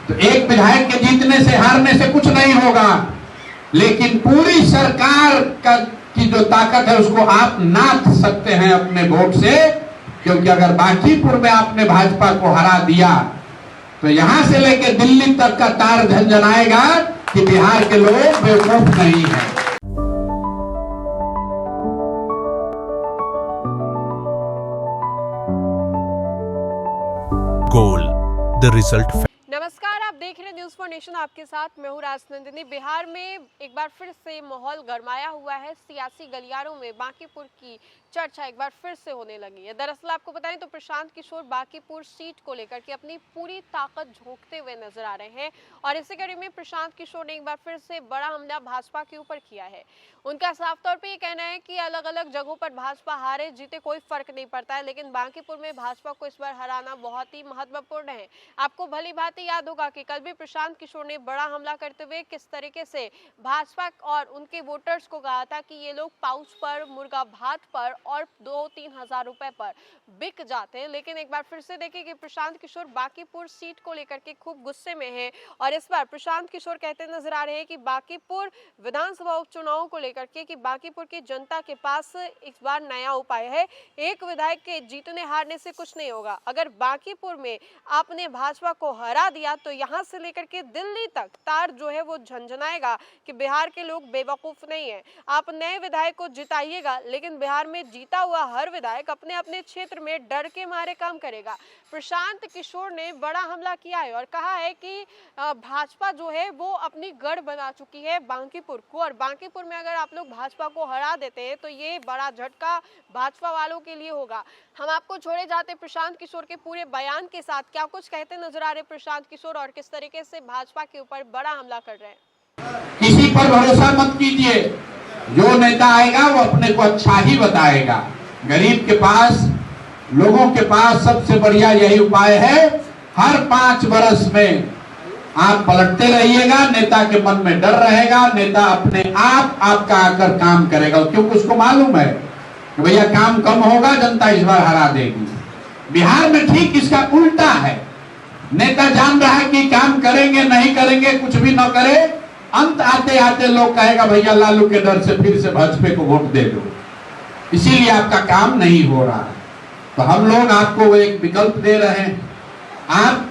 तो एक विधायक के जीतने से हारने से कुछ नहीं होगा, लेकिन पूरी सरकार की जो ताकत है उसको आप नाथ सकते हैं अपने वोट से। क्योंकि अगर बांकीपुर में आपने भाजपा को हरा दिया तो यहां से लेकर दिल्ली तक का तार झंझनाएगा कि बिहार के लोग बेवकूफ नहीं है। Goal the result. नमस्कार, आप देख रहे हैं न्यूज़ फॉर नेशन, आपके साथ मैं हूं राजनंदिनी। बिहार में एक बार फिर से माहौल गरमाया हुआ है। सियासी गलियारों में बांकीपुर की चर्चा एक बार फिर से होने लगी है। दरअसल आपको बताएं तो प्रशांत किशोर बांकीपुर सीट को लेकर के अपनी पूरी ताकत झोंकते हुए नजर आ रहे हैं और इसी कड़ी में प्रशांत किशोर ने एक बार फिर से बड़ा हमला भाजपा के ऊपर किया है। उनका साफ तौर पे ये कहना है कि अलग अलग जगहों पर भाजपा हारे जीते कोई फर्क नहीं पड़ता है, लेकिन बांकीपुर में भाजपा को इस बार हराना बहुत ही महत्वपूर्ण है। आपको भली भांति याद होगा कि कल भी प्रशांत किशोर ने बड़ा हमला करते हुए किस तरीके से भाजपा और उनके वोटर्स को कहा था कि ये लोग पाउच पर, मुर्गा भात पर और 2-3 हजार रुपए पर बिक जाते हैं। लेकिन एक बार फिर से देखिए कि प्रशांत किशोर बांकीपुर सीट को लेकर के खूब गुस्से में हैं और इस बार प्रशांत किशोर कहते नजर आ रहे हैं कि बांकीपुर विधानसभा उपचुनाव को लेकर के कि बांकीपुर की जनता के पास इस बार नया उपाय है। एक विधायक के जीतने हारने से कुछ नहीं होगा। अगर बांकीपुर में आपने भाजपा को हरा दिया तो यहां से लेकर के दिल्ली तक तार जो है वो झंझनाएगा कि बिहार के लोग बेवकूफ नहीं है। आप नए विधायक को जिताइएगा, लेकिन बिहार में जीता हुआ हर विधायक अपने अपने क्षेत्र में डर के मारे काम करेगा। प्रशांत किशोर ने बड़ा हमला किया है और कहा है कि भाजपा जो है वो अपनी गढ़ बना चुकी है बांकीपुर को, और बांकीपुर में अगर आप लोग भाजपा को हरा देते हैं तो ये बड़ा झटका भाजपा वालों के लिए होगा। हम आपको छोड़े जाते प्रशांत किशोर के पूरे बयान के साथ, क्या कुछ कहते नजर आ रहे प्रशांत किशोर और किस तरीके से भाजपा के ऊपर बड़ा हमला कर रहे हैं। किसी पर भरोसा मत कीजिए, जो नेता आएगा वो अपने को अच्छा ही बताएगा। गरीब के पास, लोगों के पास सबसे बढ़िया यही उपाय है, हर 5 वर्ष में आप पलटते रहिएगा, नेता के मन में डर रहेगा, नेता अपने आप आपका आकर काम करेगा, क्योंकि उसको मालूम है कि भैया काम कम होगा, जनता इस बार हरा देगी। बिहार में ठीक इसका उल्टा है। नेता जान रहा है कि काम करेंगे नहीं करेंगे, कुछ भी न करे, अंत आते आते लोग कहेगा भैया लालू के डर से फिर से भाजपा को वोट दे दो, इसीलिए आपका काम नहीं हो रहा है। तो हम लोग आपको एक विकल्प दे रहे हैं। आप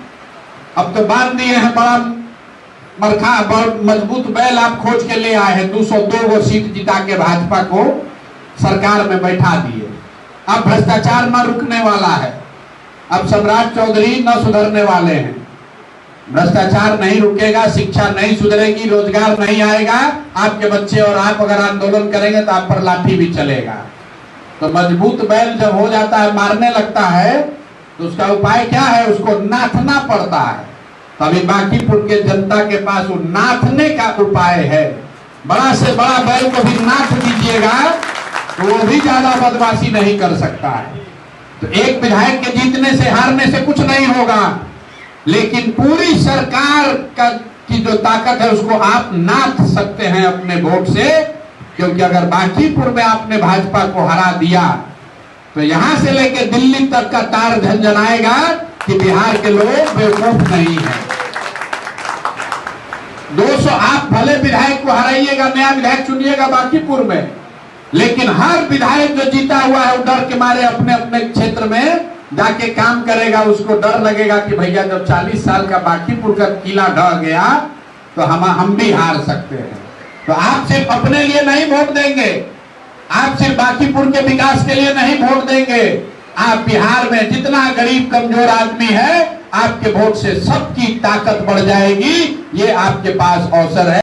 अब तो बात दिए हैं, बड़ा मजबूत बैल आप खोज के ले आए हैं। 202 सीट जिता के भाजपा को सरकार में बैठा दिए। अब भ्रष्टाचार न रुकने वाला है, अब सम्राट चौधरी न सुधरने वाले हैं। भ्रष्टाचार नहीं रुकेगा, शिक्षा नहीं सुधरेगी, रोजगार नहीं आएगा। आपके बच्चे और आप अगर आंदोलन करेंगे तो आप पर लाठी भी चलेगा। तो मजबूत बैल जब हो जाता है, मारने लगता है, तो उसका उपाय क्या है, उसको नाथना पड़ता है। तो अभी बांकीपुर के जनता के पास वो नाथने का उपाय है। बड़ा से बड़ा बैल को भी नाथ दीजिएगा तो वो भी ज्यादा बदमाशी नहीं कर सकता है। तो एक विधायक के जीतने से हारने से कुछ नहीं होगा, लेकिन पूरी सरकार की जो ताकत है उसको आप नाथ सकते हैं अपने वोट से। क्योंकि अगर बांकीपुर में आपने भाजपा को हरा दिया तो यहां से लेकर दिल्ली तक का तार झंझनाएगा कि बिहार के लोग बेवकूफ नहीं है। 200 आप भले विधायक को हराइएगा, नया विधायक चुनिएगा बांकीपुर में, लेकिन हर विधायक जो जीता हुआ है वो डर के मारे अपने अपने क्षेत्र में जाके काम करेगा। उसको डर लगेगा कि भैया जब 40 साल का बांकीपुर का किला ढह गया तो हम भी हार सकते हैं। तो आप सिर्फ अपने लिए नहीं वोट देंगे, आप सिर्फ बांकीपुर के विकास के लिए नहीं वोट देंगे, आप बिहार में जितना गरीब कमजोर आदमी है आपके वोट से सबकी ताकत बढ़ जाएगी। ये आपके पास अवसर है।